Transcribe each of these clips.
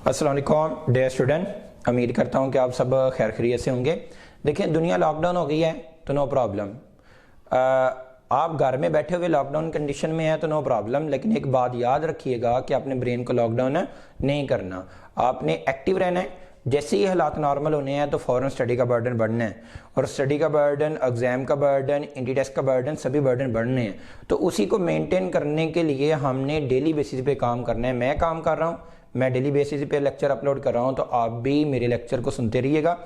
अस्सलाम वालेकुम dear student, उम्मीद करता हूँ कि आप सब खैर खैरियत से होंगे। देखिए, दुनिया लॉकडाउन हो गई है तो नो प्रॉब्लम, आप घर में बैठे हुए लॉकडाउन कंडीशन में है तो नो प्रॉब्लम। लेकिन एक बात याद रखिएगा कि आपने ब्रेन को लॉकडाउन नहीं करना, आपने एक्टिव रहना है। जैसे ही हालात नॉर्मल होने हैं तो फ़ौरन स्टडी का बर्डन बढ़ना है, और स्टडी का बर्डन, एग्ज़ाम का बर्डन, इंटी टेस्ट का बर्डन, सभी बर्डन बढ़ने हैं। तो उसी को मेंटेन करने के लिए हमने डेली बेसिस पे काम करना है। मैं काम कर रहा हूँ, मैं डेली बेसिस पे लेक्चर अपलोड कर रहा हूँ, तो आप भी मेरे लेक्चर को सुनते रहिएगा।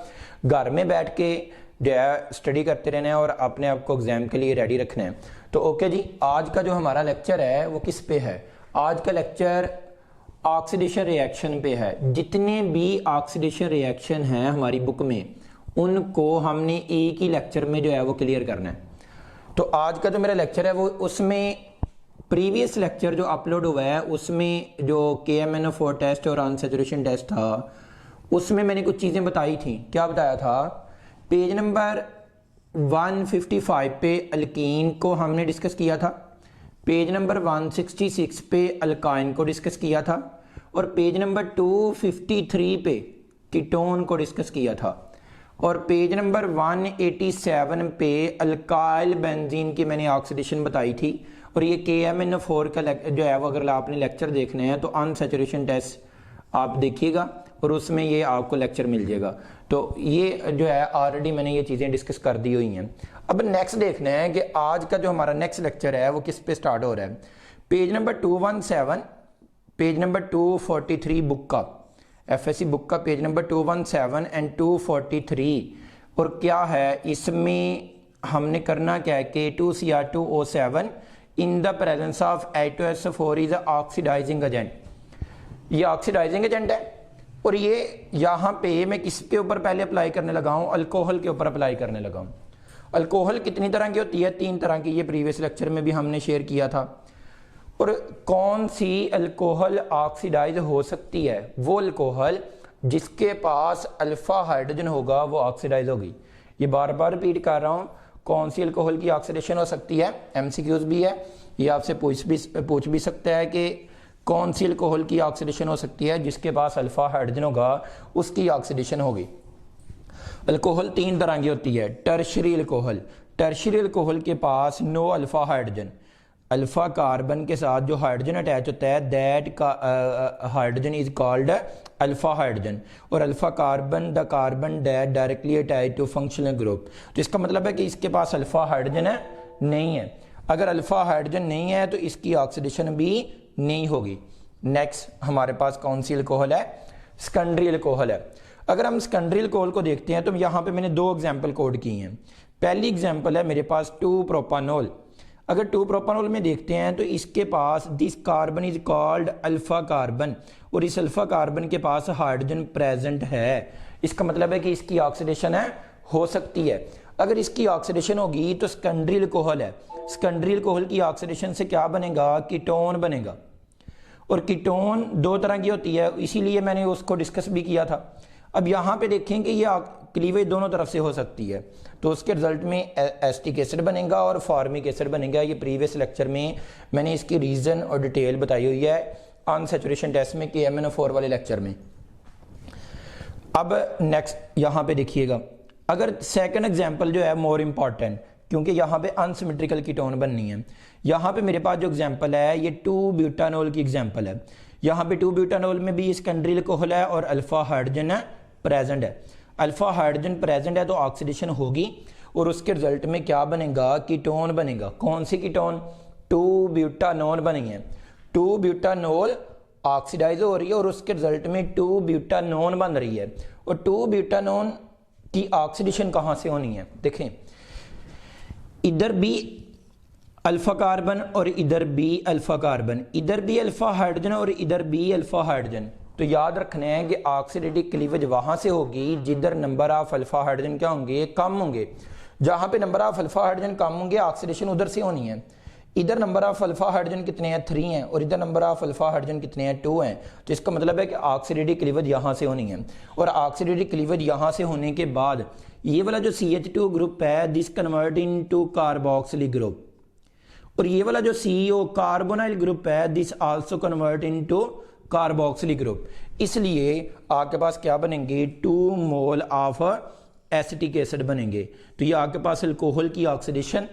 घर में बैठ के जो है स्टडी करते रहना है और अपने आप को एग्ज़ाम के लिए रेडी रखना है। तो ओके जी, आज का जो हमारा लेक्चर है वो किस पे है? आज का लेक्चर ऑक्सीडेशन रिएक्शन पे है। जितने भी ऑक्सीडेशन रिएक्शन हैं हमारी बुक में, उनको हमने एक ही लेक्चर में जो है वो क्लियर करना है। तो आज का जो मेरा लेक्चर है वो, उसमें प्रीवियस लेक्चर जो अपलोड हुआ है उसमें जो KMnO4 टेस्ट और अनसैचुरेशन टेस्ट था, उसमें मैंने कुछ चीज़ें बताई थी। क्या बताया था? पेज नंबर 155 पे अल्कीन को हमने डिस्कस किया था, पेज नंबर 166 पे अल्काइन को डिस्कस किया था, और पेज नंबर 253 पे कीटोन को डिस्कस किया था, और पेज नंबर 187 पे अल्काइल बेंजीन की मैंने ऑक्सीडेशन बताई थी। और ये KMnO4 का जो है वो अगर आपने लेक्चर देखने हैं तो अनसैचुरेशन टेस्ट आप देखिएगा और उसमें ये आपको लेक्चर मिल जाएगा। तो ये जो है ऑलरेडी मैंने ये चीज़ें डिस्कस कर दी हुई हैं। अब नेक्स्ट देखना है कि आज का जो हमारा नेक्स्ट लेक्चर है वो किस पे स्टार्ट हो रहा है। Page number 217, page number 243 book का, FSC बुक का पेज नंबर 217 एंड 243। और क्या है इसमें हमने करना क्या है कि K2Cr2O7 in the presence of H2SO4 is oxidising agent. ये ऑक्सीडाइजिंग एजेंट है, और ये यहाँ पे मैं किसके ऊपर पहले अप्लाई करने लगा हूँ? अल्कोहल के ऊपर अप्लाई करने लगा हूँ। अल्कोहल कितनी तरह की होती है? 3 तरह की। ये प्रीवियस लेक्चर में भी हमने शेयर किया था। और कौन सी अल्कोहल ऑक्सीडाइज हो सकती है? वो अल्कोहल जिसके पास अल्फा हाइड्रोजन होगा वो ऑक्सीडाइज होगी। ये बार बार रिपीट कर रहा हूँ, कौन सी अल्कोहल की ऑक्सीडेशन हो सकती है? MCQs भी है, ये आपसे पूछ भी सकता है कि कौन सी अल्कोहल की ऑक्सीडेशन हो सकती है जिसके पास अल्फा हाइड्रोजन होगा उसकी ऑक्सीडेशन होगी। अल्कोहल 3 तरह की होती है। टर्शरी अल्कोहल, टर्शरी अल्कोहल के पास no alpha hydrogen, alpha carbon के साथ जो हाइड्रोजन अटैच होता है that hydrogen is called alpha hydrogen, और alpha carbon the carbon that directly attach to functional group. तो इसका मतलब है कि इसके पास अल्फा हाइड्रोजन है नहीं है। अगर अल्फा हाइड्रोजन नहीं है तो इसकी ऑक्सीडेशन भी नहीं होगी। नेक्स्ट हमारे पास कौन सी अल्कोहल है? सेकेंडरी अल्कोहल है। अगर हम सेकेंडरी अल्कोहल को देखते हैं तो यहाँ पे मैंने 2 एग्जाम्पल कोड की हैं। पहली एग्जाम्पल है मेरे पास 2 प्रोपानोल। अगर 2 प्रोपानोल में देखते हैं तो इसके पास this carbon is called alpha carbon, और इस अल्फा कार्बन के पास हाइड्रोजन प्रेजेंट है। इसका मतलब है कि इसकी ऑक्सीडेशन है हो सकती है। अगर इसकी ऑक्सीडेशन होगी तो सेकेंडरी अल्कोहल है। सेकेंडरी अल्कोहल की ऑक्सीडेशन से क्या बनेगा? कीटोन बनेगा। और कीटोन 2 तरह की होती है, इसीलिए मैंने उसको डिस्कस भी किया था। अब यहाँ पे देखें कि ये क्लीवेज दोनों तरफ से हो सकती है, तो उसके रिजल्ट में एसिटिक एसिड बनेगा और फॉर्मिक एसिड बनेगा। ये प्रीवियस लेक्चर में मैंने इसकी रीजन और डिटेल बताई हुई है अनसैचुरेशन टेस्ट में, KMnO4 वाले लेक्चर में। अब नेक्स्ट यहाँ पे देखिएगा, अगर सेकंड एग्जांपल जो है मोर इंपॉर्टेंट, क्योंकि यहाँ पे अनसिमेट्रिकल कीटोन बननी है। यहाँ पे मेरे पास जो एग्जांपल है ये 2 ब्यूटानोल की एग्जांपल है। यहाँ पे 2 ब्यूटानोल में भी सेकेंडरी अल्कोहल है और अल्फा हाइड्रोजन प्रेजेंट है। अल्फा हाइड्रोजन प्रेजेंट है तो ऑक्सीडेशन होगी, और उसके रिजल्ट में क्या बनेगा? कीटोन बनेगा। कौन सी कीटोन? 2 ब्यूटानोल बनी है। 2 ब्यूटानोल ऑक्सीडाइज हो रही है और उसके रिजल्ट में 2 ब्यूटानोन बन रही है। और 2 ब्यूटानोन की ऑक्सीडेशन कहाँ से होनी है? देखें, इधर भी अल्फा कार्बन और इधर भी अल्फा कार्बन, इधर भी अल्फा हाइड्रोजन और इधर भी अल्फा हाइड्रोजन। तो याद रखना है कि ऑक्सीडेटिव क्लीवेज वहां से होगी जिधर नंबर ऑफ अल्फा हाइड्रोजन क्या होंगे? कम होंगे। जहां पे नंबर ऑफ अल्फा हाइड्रोजन कम होंगे ऑक्सीडेशन उधर से होनी है। इधर नंबर ऑफ अल्फा हाइड्रोजन कितने हैं? 3 हैं, और इधर नंबर ऑफ अल्फा हाइड्रोजन कितने हैं? 2 हैं। तो इसका मतलब है कि ऑक्सीडेटिव क्लीवेज यहाँ से होनी है, और ऑक्सीडेटिव क्लीवेज यहाँ से होने के बाद ये वाला जो CH2 ग्रुप है this convert into carboxylic group, और ये वाला जो CO कार्बोनाइल ग्रुप है this also convert into carboxylic group. इसलिए आपके पास क्या बनेंगे, 2 मोल ऑफ एसिटिक एसिड बनेंगे। तो ये आपके पास अल्कोहल की ऑक्सीडेशन,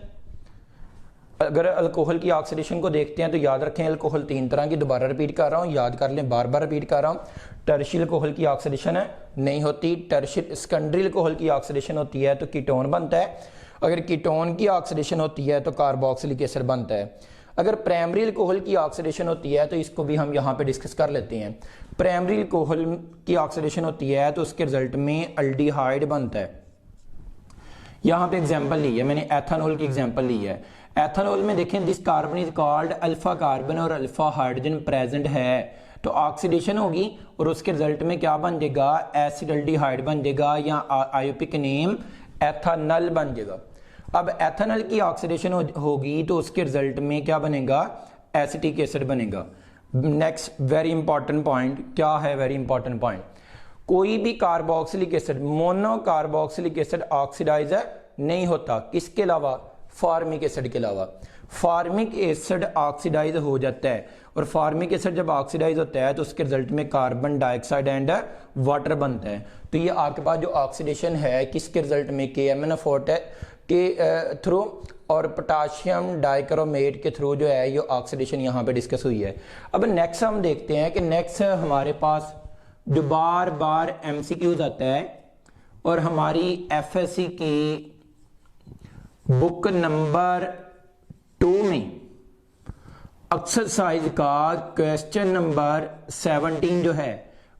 अगर अल्कोहल की ऑक्सीडेशन को देखते हैं तो याद रखें अल्कोहल 3 तरह की, दोबारा रिपीट कर रहा हूँ, याद कर लें, बार बार रिपीट कर रहा हूँ। टर्शियल अल्कोहल की ऑक्सीडेशन है नहीं होती, टर्शियल सेकेंडरी अल्कोहल की ऑक्सीडेशन होती है तो कीटोन बनता है, अगर कीटोन की ऑक्सीडेशन होती है तो कार्बोक्सिलिक एसिड बनता है। अगर प्राइमरी अल्कोहल की ऑक्सीडेशन होती है तो इसको भी हम यहाँ पे डिस्कस कर लेते हैं। प्राइमरी अल्कोहल की ऑक्सीडेशन होती है तो उसके रिजल्ट में अल्डिहाइड बनता है। यहाँ पे एग्जांपल ली है मैंने, एथेनॉल की एग्जांपल ली है। एथेनॉल में देखें this carbon is called alpha carbon और अल्फा हाइड्रोजन प्रेजेंट है, तो ऑक्सीडेशन होगी और उसके रिजल्ट में क्या बन जाएगा, एसिड अल्डिहाइड बन जाएगा या आयोपिक नेम एथेनॉल बन जाएगा। अब एथेनॉल की ऑक्सीडेशन होगी तो उसके रिजल्ट में क्या बनेगा, एसिटिक एसिड बनेगा। नेक्स्ट वेरी इंपॉर्टेंट पॉइंट क्या है, वेरी इंपॉर्टेंट पॉइंट, कोई भी carboxylic acid, mono carboxylic acid oxidise नहीं होता, किसके अलावा, फार्मिक एसिड के अलावा। फार्मिक एसिड ऑक्सीडाइज हो जाता है और फार्मिक एसिड जब ऑक्सीडाइज होता है तो उसके रिजल्ट में कार्बन डाइऑक्साइड एंड वाटर बनता है। तो ये आपके पास जो ऑक्सीडेशन है किसके रिजल्ट में, KMnO4 के थ्रू और पोटाशियम डाइक्रोमेट के थ्रू जो है ये ऑक्सीडेशन यहाँ पे डिस्कस हुई है। अब नेक्स्ट हम देखते हैं कि नेक्स्ट हमारे पास जो बार बार MCQs आता है और हमारी FSC की बुक नंबर 2 में एक्सरसाइज का क्वेश्चन नंबर 17 जो है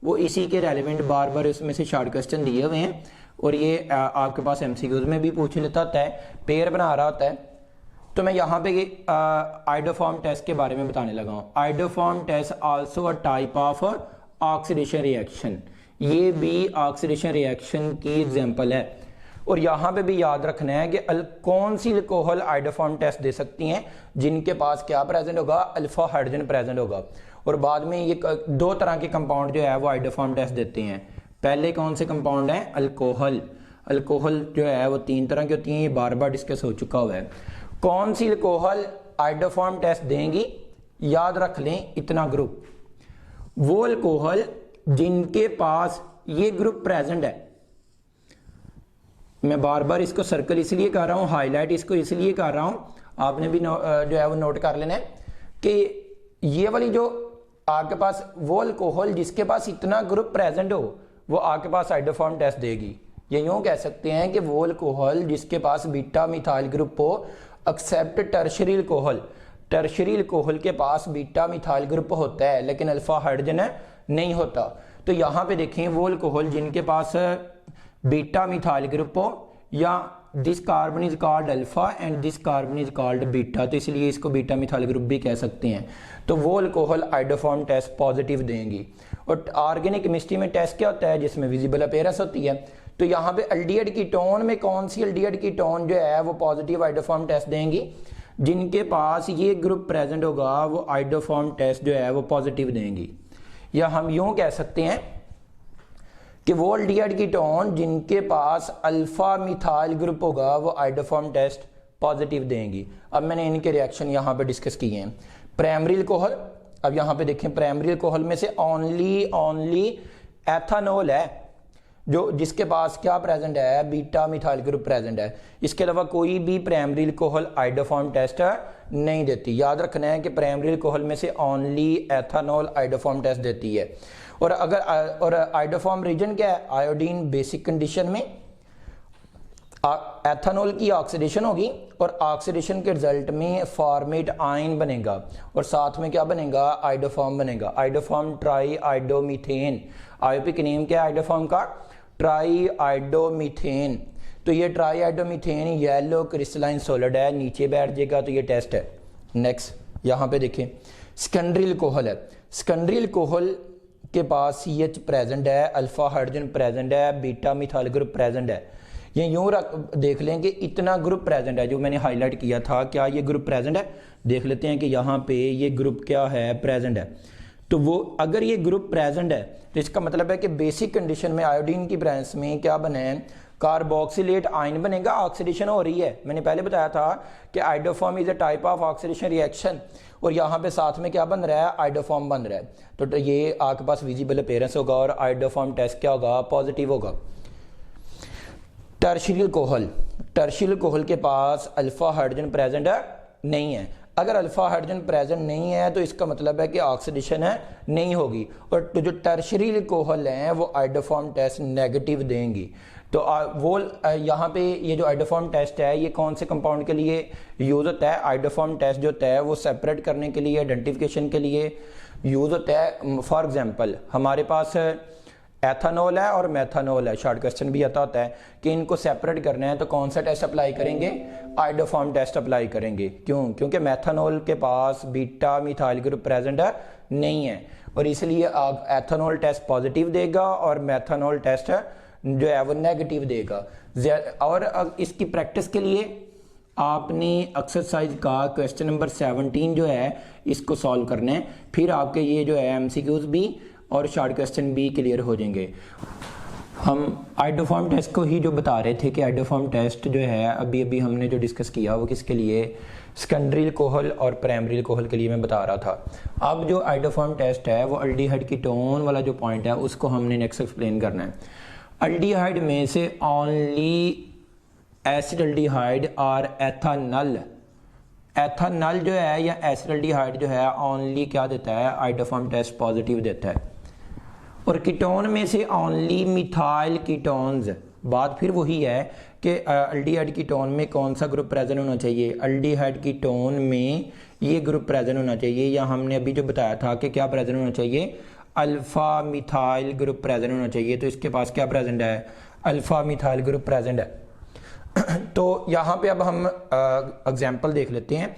वो इसी के रेलिवेंट बार बार इसमें से शॉर्ट क्वेश्चन दिए हुए हैं और ये आपके पास MCQs में भी पूछ लेता होता है, पेयर बना रहा होता है। तो मैं यहाँ पे आइडोफॉर्म टेस्ट के बारे में बताने लगा हूँ। Iodoform test also a type of oxidation reaction, ये भी ऑक्सीडेशन रिएक्शन की एग्जांपल है। और यहाँ पे भी याद रखना है कि कौन सी अल्कोहल आइडोफॉर्म टेस्ट दे सकती हैं, जिनके पास क्या प्रेजेंट होगा, अल्फा हाइड्रोजन प्रेजेंट होगा। और बाद में ये 2 तरह के कंपाउंड जो है वो आइडोफॉर्म टेस्ट देते हैं। पहले कौन से कंपाउंड हैं, अल्कोहल। अल्कोहल जो है वो 3 तरह की होती हैं, ये बार बार डिस्कस हो चुका हुआ है। कौन सी अल्कोहल आइडोफॉर्म टेस्ट देंगी, याद रख लें इतना ग्रुप, वो अल्कोहल जिनके पास ये ग्रुप प्रेजेंट है। मैं बार बार इसको सर्कल इसलिए कर रहा हूं, हाईलाइट इसको इसलिए कर रहा हूं, आपने भी जो है वो नोट कर लेना है कि ये वाली जो आपके पास वो अल्कोहल जिसके पास इतना ग्रुप प्रेजेंट हो वो आपके पास आइडोफॉर्म टेस्ट देगी। ये यूं कह सकते हैं कि वो अल्कोहल जिसके पास बीटा मिथाइल ग्रुप हो, except tertiary alcohol. Tertiary alcohol के पास बीटा मिथाइल ग्रुप होता है लेकिन अल्फा हाइड्रोजन नहीं होता। तो यहाँ पे देखें वो अल्कोहल जिनके पास बीटा मिथाइल ग्रुप हो या this carbon is called alpha and this carbon is called beta, तो इसलिए इसको बीटा मिथाइल ग्रुप भी कह सकते हैं। तो वो अल्कोहल आइडोफॉर्म टेस्ट पॉजिटिव देंगी। और ऑर्गेनिक केमिस्ट्री में टेस्ट क्या होता है, जिसमें विजिबल अपीयरेंस होती है। तो यहाँ पे एल्डिहाइड कीटोन में कौन सी एल्डिहाइड कीटोन जो है वो पॉजिटिव आइडोफॉर्म टेस्ट देंगी, जिनके पास ये ग्रुप प्रेजेंट होगा वो आइडोफॉर्म टेस्ट जो है वो पॉजिटिव देंगी। या हम यूं कह सकते हैं कि वो एल्डिहाइड कीटोन जिनके पास अल्फा मिथाइल ग्रुप होगा वो आइडोफॉर्म टेस्ट पॉजिटिव देंगी। अब मैंने इनके रिएक्शन यहाँ पे डिस्कस किए हैं। प्राइमरी अल्कोहल, अब यहाँ पे देखें प्राइमरी अल्कोहल में से ओनली एथेनॉल है जो जिसके पास क्या प्रेजेंट है, बीटा मिथाइल ग्रुप प्रेजेंट है। इसके अलावा कोई भी प्राइमरी अल्कोहल आइडोफॉर्म टेस्ट नहीं देती। याद रखना है कि प्राइमरी अल्कोहल में से ओनली एथेनॉल आइडोफॉर्म टेस्ट देती है। और अगर आइडोफॉर्म रीजन क्या है, आयोडीन बेसिक कंडीशन में एथेनॉल की ऑक्सीडेशन होगी और ऑक्सीडेशन के रिजल्ट में फॉर्मेट आयन बनेगा और साथ में क्या बनेगा, आइडोफॉर्म बनेगा। आइडोफॉर्म ट्राई आइडोमीथेन, आयोपिक नेम क्या है आइडोफॉर्म का, ट्राई आइडोमीथेन। तो ये ट्राई आइडोमीथेन येलो क्रिस्टलाइन सॉलिड है, नीचे बैठ जाएगा, तो ये टेस्ट है। नेक्स्ट यहाँ पे देखें सेकेंडरी अल्कोहल है। सेकेंडरी अल्कोहल के पास CH प्रेजेंट है, अल्फा हाइड्रोजन प्रेजेंट है, बीटा मिथाइल ग्रुप प्रेजेंट है। ये यूं देख लें कि इतना ग्रुप प्रेजेंट है जो मैंने हाईलाइट किया था, क्या ये ग्रुप प्रेजेंट है, देख लेते हैं कि यहाँ पे ये ग्रुप क्या है, प्रेजेंट है। तो वो अगर ये ग्रुप प्रेजेंट है तो इसका मतलब है कि बेसिक कंडीशन में आयोडीन की प्रेजेंस में क्या बना है, कार्बोक्सिलेट आयन बनेगा, ऑक्सीडेशन हो रही है। मैंने पहले बताया था कि iodoform is a type of oxidation reaction, और यहाँ पे साथ में क्या बन रहा है, आइडोफॉर्म बन रहा है। तो ये आपके पास विजिबल अपीयरेंस होगा और आइडोफॉर्म टेस्ट क्या होगा, पॉजिटिव होगा। टर्शियल कोहल, टर्शियल कोहल के पास अल्फा हाइड्रोजन प्रेजेंट नहीं है। अगर अल्फा हाइड्रोजन प्रेजेंट नहीं है तो इसका मतलब है कि ऑक्सीडेशन है नहीं होगी, और तो जो टर्शियल कोहल हैं वो आइडोफॉर्म टेस्ट नेगेटिव देंगी। तो वो यहाँ पे ये जो आइडोफॉर्म टेस्ट है ये कौन से कंपाउंड के लिए यूज़ होता है, आइडोफॉर्म टेस्ट जो होता है वो सेपरेट करने के लिए, आइडेंटिफिकेशन के लिए यूज़ होता है। फॉर एग्जांपल हमारे पास एथानॉल है और मेथानॉल है, शॉर्ट क्वेश्चन भी आता होता है कि इनको सेपरेट करना है तो कौन सा टेस्ट अप्लाई करेंगे, आइडोफॉर्म टेस्ट अप्लाई करेंगे। क्यों? क्योंकि मेथानॉल के पास बीटा मिथाइल ग्रुप प्रेजेंट नहीं है, और इसलिए एथानॉल टेस्ट पॉजिटिव देगा और मेथानॉल टेस्ट जो है वो नेगेटिव देगा। और इसकी प्रैक्टिस के लिए आपने एक्सरसाइज का क्वेश्चन नंबर 17 जो है इसको सॉल्व करना है, फिर आपके ये जो है एमसीक्यूज भी और शॉर्ट क्वेश्चन भी क्लियर हो जाएंगे। हम आइडोफॉर्म टेस्ट को ही जो बता रहे थे कि आइडोफॉर्म टेस्ट जो है अभी अभी हमने जो डिस्कस किया वो किसके लिए, सेकेंडरी कोहल और प्राइमरी कोहल के लिए मैं बता रहा था। अब जो आइडोफॉर्म टेस्ट है वो अल्डिहाइड कीटोन वाला जो पॉइंट है उसको हमने नेक्स्ट एक्सप्लेन करना है। अल्डिहाइड में से ओनली एसिडल्डिहाइड और एथानल, एथानल जो है या एसिडल्डिहाइड जो है ओनली क्या देता है, आइडोफॉर्म टेस्ट पॉजिटिव देता है। और कीटोन में से ओनली मिथाइल कीटोन्स, बात फिर वही है कि अल्डिहाइड कीटोन में कौन सा ग्रुप प्रेजेंट होना चाहिए, अल्डिहाइड कीटोन में ये ग्रुप प्रेजेंट होना चाहिए, या हमने अभी जो बताया था कि क्या प्रेजेंट होना चाहिए, अल्फा मिथाइल ग्रुप प्रेजेंट होना चाहिए। तो इसके पास क्या प्रेजेंट है, अल्फा मिथाइल ग्रुप प्रेजेंट है। तो यहाँ पे अब हम एग्जाम्पल देख लेते हैं।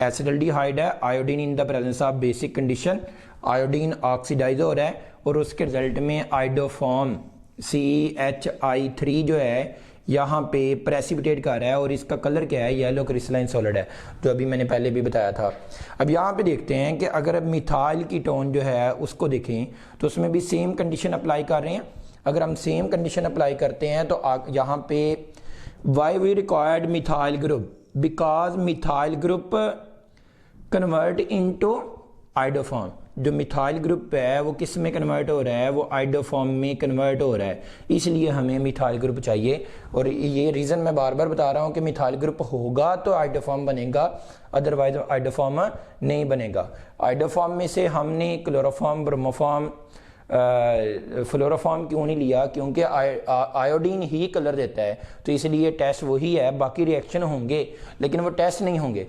एसिडल्डिहाइड है, iodine in the presence of basic condition, iodine oxidise हो रहा है और उसके रिजल्ट में आइडोफॉर्म CHI3 जो है यहाँ पे प्रेसिपिटेट कर रहा है, और इसका कलर क्या है, येलो क्रिस्टलाइन सॉलिड है, जो अभी मैंने पहले भी बताया था। अब यहाँ पे देखते हैं कि अगर मिथाइल कीटोन जो है उसको देखें तो उसमें भी सेम कंडीशन अप्लाई कर रहे हैं। अगर हम सेम कंडीशन अप्लाई करते हैं तो यहाँ पे why we required methyl group, because methyl group convert into iodoform. जो मिथाइल ग्रुप है वो किस में कन्वर्ट हो रहा है, वो आइडोफॉर्म में कन्वर्ट हो रहा है, इसलिए हमें मिथाइल ग्रुप चाहिए। और ये रीज़न मैं बार बार बता रहा हूँ कि मिथाइल ग्रुप होगा तो आइडोफॉर्म बनेगा, अदरवाइज आइडोफॉर्म नहीं बनेगा। आइडोफॉर्म में से हमने क्लोरोफॉर्म, ब्रोमोफॉर्म, फ्लोरोफॉर्म क्यों नहीं लिया, क्योंकि आयोडीन ही कलर देता है, तो इसलिए टेस्ट वही है, बाकी रिएक्शन होंगे लेकिन वो टेस्ट नहीं होंगे।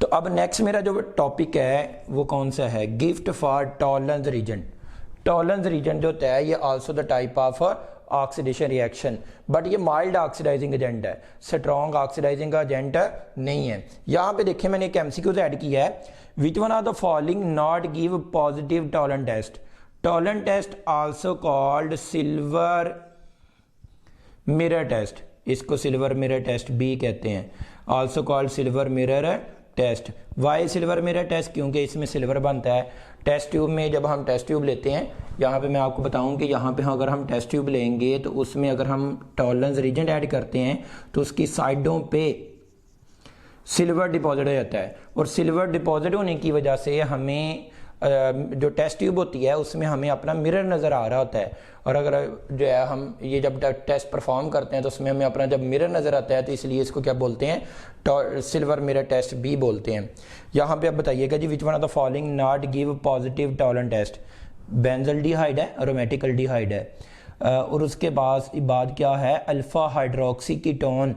तो अब नेक्स्ट मेरा जो टॉपिक है वो कौन सा है, गिफ्ट फॉर टॉलरेंस रीजन। टॉलरेंस रीजन जो होता है ये also the type of oxidation reaction, but ये माइल्ड ऑक्सीडाइजिंग एजेंट है, स्ट्रॉन्ग ऑक्सीडाइजिंग एजेंट नहीं है। यहाँ पे देखिए मैंने एक एमसीक्यूज ऐड किया है, which one of the following not give positive Tollens test. Tollens test also called silver mirror test, इसको सिल्वर मिरर टेस्ट भी कहते हैं, also called silver mirror test. Why silver mirror test, क्योंकि इसमें silver बनता है। टेस्ट ट्यूब में जब हम टेस्ट ट्यूब लेते हैं, यहाँ पे मैं आपको बताऊं कि यहाँ पे अगर हम टेस्ट ट्यूब लेंगे तो उसमें अगर हम टॉलरेंस रीजन ऐड करते हैं तो उसकी साइडों पे सिल्वर डिपॉजिट हो जाता है, और सिल्वर डिपॉजिट होने की वजह से हमें जो टेस्ट ट्यूब होती है उसमें हमें अपना मिरर नज़र आ रहा होता है। और अगर जो है हम ये जब टेस्ट परफॉर्म करते हैं तो उसमें हमें अपना जब मिरर नज़र आता है, तो इसलिए इसको क्या बोलते हैं, सिल्वर मिरर टेस्ट भी बोलते हैं। यहाँ पे अब बताइएगा जी, which one of the following not give positive Tollens test. Benzaldehyde है, एरोमेटिक एल्डिहाइड है, और उसके बाद क्या है, alpha hydroxy ketone,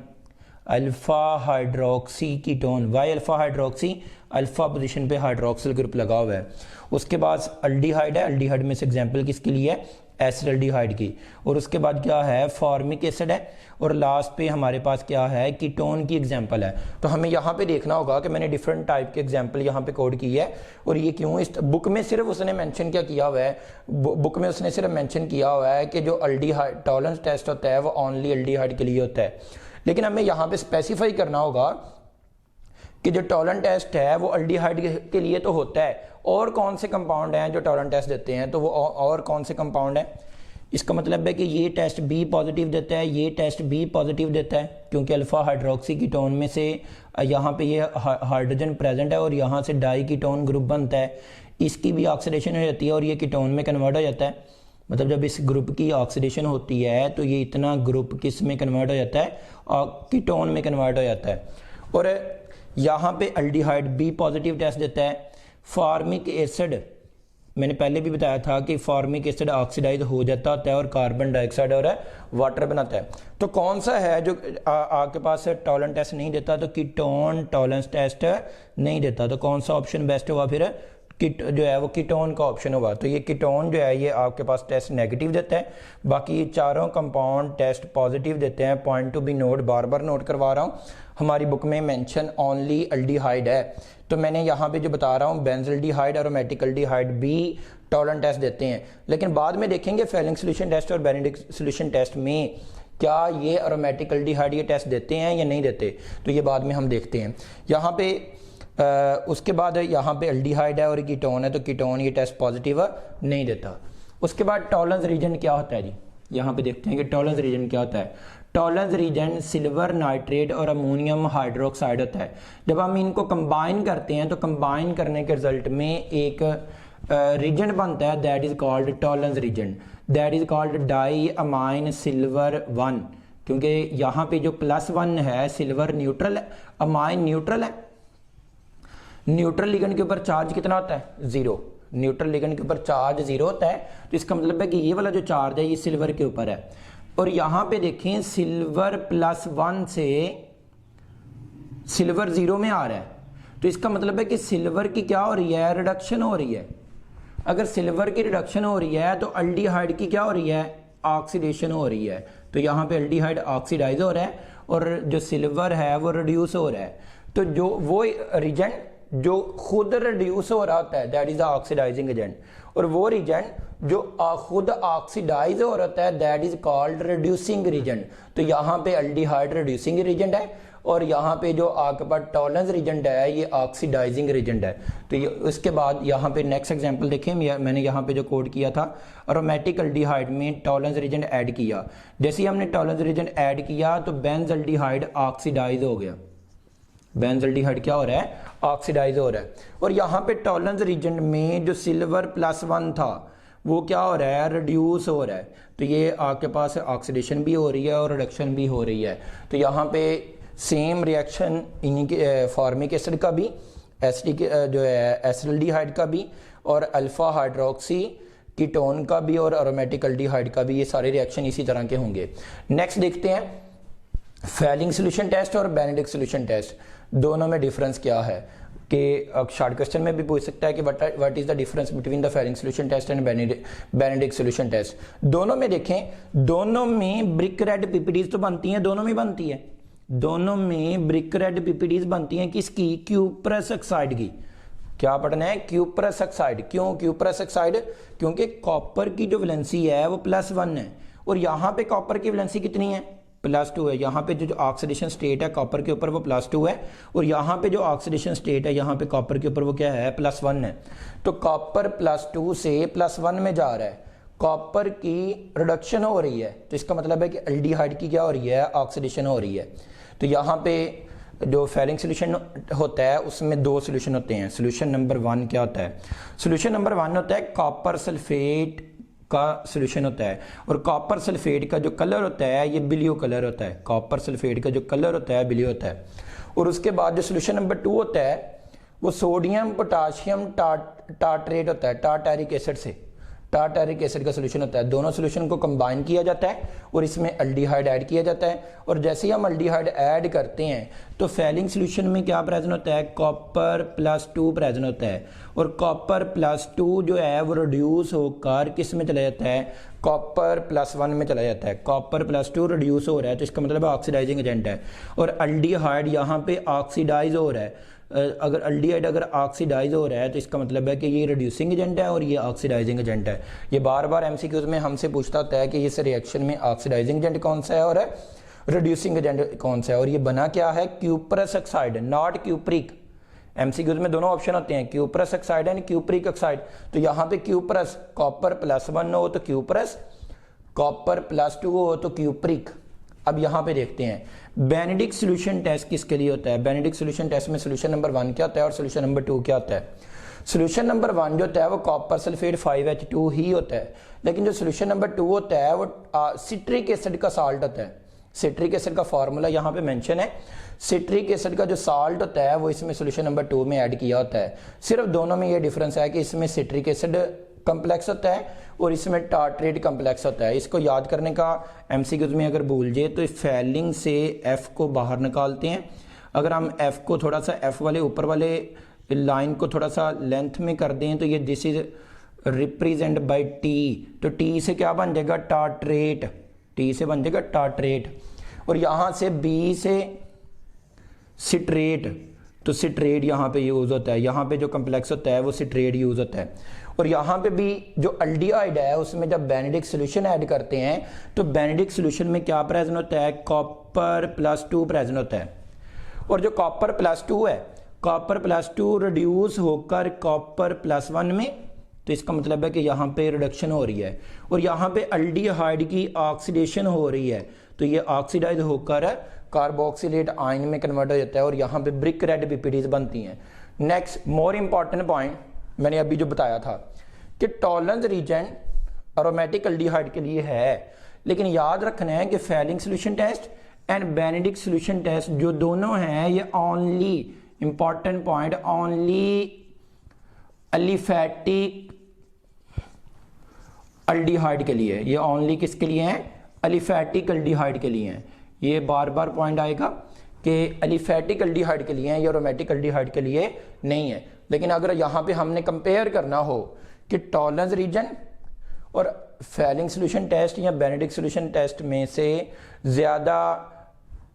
alpha hydroxy ketone. Why alpha hydroxy, alpha position पे हाइड्रोक्सिल ग्रुप लगा हुआ है। उसके बाद अल्डिहाइड है, अल्डिहाइड में से एग्जांपल किसके लिए है, एसिडल्डिहाइड की। और उसके बाद क्या है, फॉर्मिक एसिड है, और लास्ट पे हमारे पास क्या है, कीटोन की एग्जांपल है। तो हमें यहाँ पे देखना होगा कि मैंने डिफरेंट टाइप के एग्जांपल यहाँ पे कोड की है, और ये क्यों, इस बुक में सिर्फ उसने मेंशन क्या किया हुआ है, बुक में उसने सिर्फ मेंशन किया हुआ है कि जो अल्डिहाइड टॉलरेंस टेस्ट होता है वो ओनली अल्डिहाइड के लिए होता है, लेकिन हमें यहाँ पे स्पेसिफाई करना होगा कि जो टॉलरेंस टेस्ट है वो अल्डिहाइड के लिए तो होता है, और कौन से कंपाउंड हैं जो टॉलरेंस टेस्ट देते हैं, तो वो और कौन से कंपाउंड हैं, इसका मतलब है कि ये टेस्ट बी पॉजिटिव देता है, ये टेस्ट बी पॉजिटिव देता है, क्योंकि अल्फा हाइड्रोक्सी कीटोन में से यहाँ पे ये हाइड्रोजन प्रेजेंट है और यहाँ से डाई कीटोन ग्रुप बनता है, इसकी भी ऑक्सीडेशन हो जाती है और ये कीटोन में कन्वर्ट हो जाता है। मतलब जब इस ग्रुप की ऑक्सीडेशन होती है तो ये इतना ग्रुप किस में कन्वर्ट हो जाता है, कीटोन में कन्वर्ट हो जाता है। और यहाँ पे अल्डिहाइड बी पॉजिटिव टेस्ट देता है। फॉर्मिक एसिड, मैंने पहले भी बताया था कि फॉर्मिक एसिड ऑक्सीडाइज हो जाता होता है और कार्बन डाइऑक्साइड और वाटर बनाता है। तो कौन सा है जो आपके पास टॉलरेंस टेस्ट नहीं देता, तो कीटोन टॉलरेंस टेस्ट नहीं देता। तो कौन सा ऑप्शन बेस्ट होगा फिर, किट जो है वो कीटोन का ऑप्शन होगा। तो ये कीटोन जो है ये आपके पास टेस्ट नेगेटिव देता है, बाकी ये चारों कंपाउंड टेस्ट पॉजिटिव देते हैं। Point to be note, bar bar note करवा रहा हूँ, हमारी बुक में मेंशन ओनली अल्डिहाइड है, तो मैंने यहाँ पे जो बता रहा हूँ बेंजल्डिहाइड और अरोमेटिक अल्डिहाइड भी टॉलरेंस टेस्ट देते हैं। लेकिन बाद में देखेंगे फेलिंग सोल्यूशन टेस्ट और बेनेडिक्ट सोल्यूशन टेस्ट में क्या ये अरोमेटिक अल्डिहाइड ये टेस्ट देते हैं या नहीं देते, तो ये बाद में हम देखते हैं। यहाँ पे उसके बाद यहाँ पे अल्डिहाइड है और कीटोन है, तो कीटोन ये टेस्ट पॉजिटिव नहीं देता। उसके बाद टॉलरेंस रीजन क्या होता है जी, यहाँ पे देखते हैं कि टॉलरेंस रीजन क्या होता है। टॉलरेंस रीजन सिल्वर नाइट्रेट और अमोनियम हाइड्रोक्साइड होता है। जब हम इनको कंबाइन करते हैं तो कंबाइन करने के रिजल्ट में एक रीजन बनता है, that is called Tollens reagent, that is called di amine silver 1, क्योंकि यहाँ पे जो +1 है सिल्वर न्यूट्रल है, अमाइन न्यूट्रल है। न्यूट्रल लिगेंड के ऊपर चार्ज कितना होता है, 0। न्यूट्रल लिगेंड के ऊपर चार्ज 0 होता है, तो इसका मतलब है कि ये वाला जो चार्ज है ये सिल्वर के ऊपर है। और यहाँ पे देखें सिल्वर +1 से सिल्वर 0 में आ रहा है, तो इसका मतलब है कि सिल्वर की क्या हो रही है, रिडक्शन हो रही है। अगर सिल्वर की रिडक्शन हो रही है तो अल्डिहाइड की क्या हो रही है, ऑक्सीडेशन हो रही है। तो यहाँ पे अल्डिहाइड ऑक्सीडाइज हो रहा है और जो सिल्वर है वो रिड्यूस हो रहा है। तो जो वो रीजन जो खुद रिड्यूस हो रहा होता है that is the oxidising agent, और वो रीजन जो खुद ऑक्सीडाइज हो रहा है that is called reducing reagent. तो यहाँ पे अल्डिहाइड रिड्यूसिंग रीजन है और यहाँ पे जो आपके पास टॉलरेंस रीजन है ये ऑक्सीडाइजिंग रीजन है। तो ये उसके बाद यहाँ पे नेक्स्ट एग्जांपल देखें, मैंने यहाँ पे जो कोड किया था अरोमेटिक अल्डिहाइड में टॉलरेंस रीजन ऐड किया। जैसे ही हमने टॉलरेंस रीजन ऐड किया तो बेंजल्डिहाइड ऑक्सीडाइज हो गया, बेंजल्डिहाइड क्या हो रहा है, ऑक्सीडाइज हो रहा है। और यहाँ पे टॉलरेंस रीजन में जो सिल्वर +1 था वो क्या हो रहा है, रिड्यूस हो रहा है। तो ये आपके पास ऑक्सीडेशन भी हो रही है और रिडक्शन भी हो रही है। तो यहाँ पे सेम रिएक्शन इन्हीं के फॉर्मिक एसिड का भी, एसिडिक जो है एसिडल्डिहाइड का भी, और अल्फा हाइड्रोक्सी कीटोन का भी और अरोमेटिक अल्डिहाइड का भी, ये सारे रिएक्शन इसी तरह के होंगे। नेक्स्ट देखते हैं फेलिंग सोल्यूशन टेस्ट और बेनेडिक्ट सोल्यूशन टेस्ट, दोनों में डिफरेंस क्या है। कि शॉर्ट क्वेश्चन में भी पूछ सकता है कि what is the difference between the Fehling solution test and Benedict solution test. दोनों में देखें, दोनों में ब्रिक रेड पीपीडीज तो बनती हैं, दोनों में बनती है, दोनों में ब्रिक रेड पीपीडीज बनती हैं। किसकी, क्यूप्रस ऑक्साइड की। क्या पढ़ना है, क्यूप्रस ऑक्साइड। क्यों क्यूप्रस ऑक्साइड, क्योंकि कॉपर की जो वैलेंसी है वो +1 है और यहाँ पे कॉपर की वैलेंसी कितनी है, +2 है। यहाँ पे जो ऑक्सीडेशन स्टेट है कॉपर के ऊपर वो +2 है और यहाँ पे जो ऑक्सीडेशन स्टेट है यहाँ पे कॉपर के ऊपर वो क्या है, +1 है। तो कॉपर +2 से +1 में जा रहा है, कॉपर की रिडक्शन हो रही है, तो इसका मतलब है कि अल्डिहाइड की क्या हो रही है, ऑक्सीडेशन हो रही है। तो यहाँ पे जो फेलिंग सोल्यूशन होता है उसमें 2 सोल्यूशन होते हैं। सोल्यूशन नंबर 1 क्या होता है, सोल्यूशन नंबर 1 होता है कॉपर सल्फेट का सोल्यूशन होता है। और कॉपर सल्फेट का जो कलर होता है ये ब्लू कलर होता है, कॉपर सल्फेट का जो कलर होता है ब्लू होता है। और उसके बाद जो सोल्यूशन नंबर 2 होता है वो सोडियम पोटाशियम टार्टरेट होता है, टार्टारिक एसिड से, टार्टारिक एसिड का सोल्यूशन होता है। दोनों सोल्यूशन को कंबाइन किया जाता है और इसमें अल्डिहाइड ऐड किया जाता है। और जैसे ही हम अल्डिहाइड ऐड करते हैं तो फेलिंग सोल्यूशन में क्या प्रेजेंट होता है, कॉपर +2 प्रेजेंट होता है। और कॉपर +2 जो है वो रिड्यूस होकर किस में चला जाता है, कॉपर +1 में चला जाता है। कॉपर +2 रिड्यूस हो रहा है तो इसका मतलब ऑक्सीडाइजिंग एजेंट है। और अल्डिहाइड यहाँ पे ऑक्सीडाइज हो रहा है। अगर अल्डिहाइड अगर ऑक्सीडाइज हो रहा है तो इसका मतलब है कि ये रिड्यूसिंग एजेंट है और ये ऑक्सीडाइजिंग एजेंट है। ये बार बार एमसीक्यूज में हमसे पूछता होता है कि इस रिएक्शन में ऑक्सीडाइजिंग एजेंट कौन सा है और रिड्यूसिंग एजेंट कौन सा है। और ये बना क्या है, cuprous oxide, not cupric. MCQs में दोनों ऑप्शन होते हैं, cuprous oxide and cupric oxide. तो यहाँ पे क्यूप्रस, कॉपर +1 हो तो क्यूप्रस, कॉपर +2 हो तो क्यूप्रिक। अब यहाँ पे देखते हैं बेनेडिक्ट सोल्यूशन टेस्ट किसके लिए होता है। बेनेडिक्ट सोल्यूशन टेस्ट में सोल्यूशन नंबर 1 क्या होता है और सोल्यूशन नंबर 2 क्या होता है। सोल्यूशन नंबर 1 जो होता है वो कॉपर सल्फेट 5H2 ही होता है, लेकिन जो सोल्यूशन नंबर 2 होता है वो सिट्रिक एसिड का साल्ट होता है। सिट्रिक एसिड का फार्मूला यहाँ पे मेंशन है। सिट्रिक एसिड का जो साल्ट होता है वो इसमें सोल्यूशन नंबर 2 में ऐड किया होता है। सिर्फ दोनों में ये डिफरेंस है कि इसमें सिट्रिक एसिड कम्प्लेक्स होता है और इसमें टार्ट्रेट कम्प्लेक्स होता है। इसको याद करने का एमसीक्यूज में अगर भूल जाए तो फेलिंग से एफ को बाहर निकालते हैं। अगर हम एफ को थोड़ा सा एफ वाले ऊपर वाले लाइन को थोड़ा सा लेंथ में कर दें तो ये this is represent by T, तो टी से क्या बन जाएगा टार्ट्रेट, टी से बन जाएगा टार्ट्रेट। और यहाँ से बी से सिट्रेट, तो सिट्रेट यहाँ पे यूज होता है। यहाँ पे जो कम्प्लेक्स होता है वो सिट्रेट यूज होता है। और यहाँ पे भी जो अल्डिहाइड है उसमें जब बेनेडिक्ट सोल्यूशन ऐड करते हैं तो बेनेडिक्ट सोल्यूशन में क्या प्रेजेंट होता है, कॉपर +2 प्रेजेंट होता है। और जो कॉपर +2 है, कॉपर +2 रिड्यूस होकर कॉपर +1 में, तो इसका मतलब है कि यहाँ पे रिडक्शन हो रही है और यहाँ पे अल्डिहाइड की ऑक्सीडेशन हो रही है, तो ये ऑक्सीडाइज होकर कार्बोक्सिलेट आयन में कन्वर्ट हो जाता है और यहाँ पे ब्रिक रेड पीपीडीज बनती हैं। नेक्स्ट मोर इंपॉर्टेंट पॉइंट मैंने अभी जो बताया था कि टॉलरेंस रीजन एरोमेटिक अल्डिहाइड के लिए है, लेकिन याद रखना है कि Fehling solution test and Benedict solution test जो दोनों हैं ये only important point only aliphatic aldehyde के लिए, ये ओनली किसके लिए हैं, एलिफेटिक अल्डिहाइड के लिए हैं। ये बार बार पॉइंट आएगा कि एलिफेटिक अल्डिहाइड के लिए हैं, ये एरोमेटिक अल्डिहाइड के लिए नहीं है। लेकिन अगर यहाँ पे हमने कंपेयर करना हो कि टॉलरेंस रीजन और फेलिंग सोल्यूशन टेस्ट या बेनेडिक्ट सोल्यूशन टेस्ट में से ज्यादा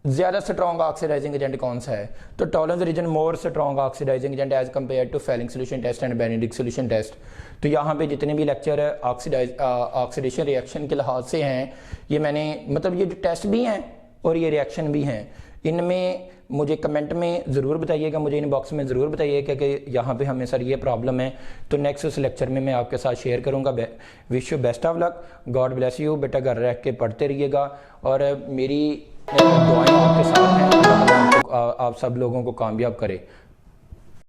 स्ट्रॉन्ग ऑक्सीडाइजिंग एजेंट कौन सा है, तो Tollens reagent more strong oxidising agent as compare to Fehling solution test and Benedict solution test. तो यहाँ पे जितने भी लेक्चर ऑक्सीडेशन रिएक्शन के लिहाज से हैं, ये मैंने मतलब ये जो टेस्ट भी हैं और ये रिएक्शन भी हैं, इनमें मुझे कमेंट में ज़रूर बताइएगा, मुझे इनबॉक्स में ज़रूर बताइएगा कि यहाँ पे हमें सर ये प्रॉब्लम है। तो नेक्स्ट उस लेक्चर में मैं आपके साथ शेयर करूँगा। Wish you best of luck, God bless you. बेटा घर रह के पढ़ते रहिएगा और मेरी दुआएं आपके साथ हैं, आप सब लोगों को कामयाब करे।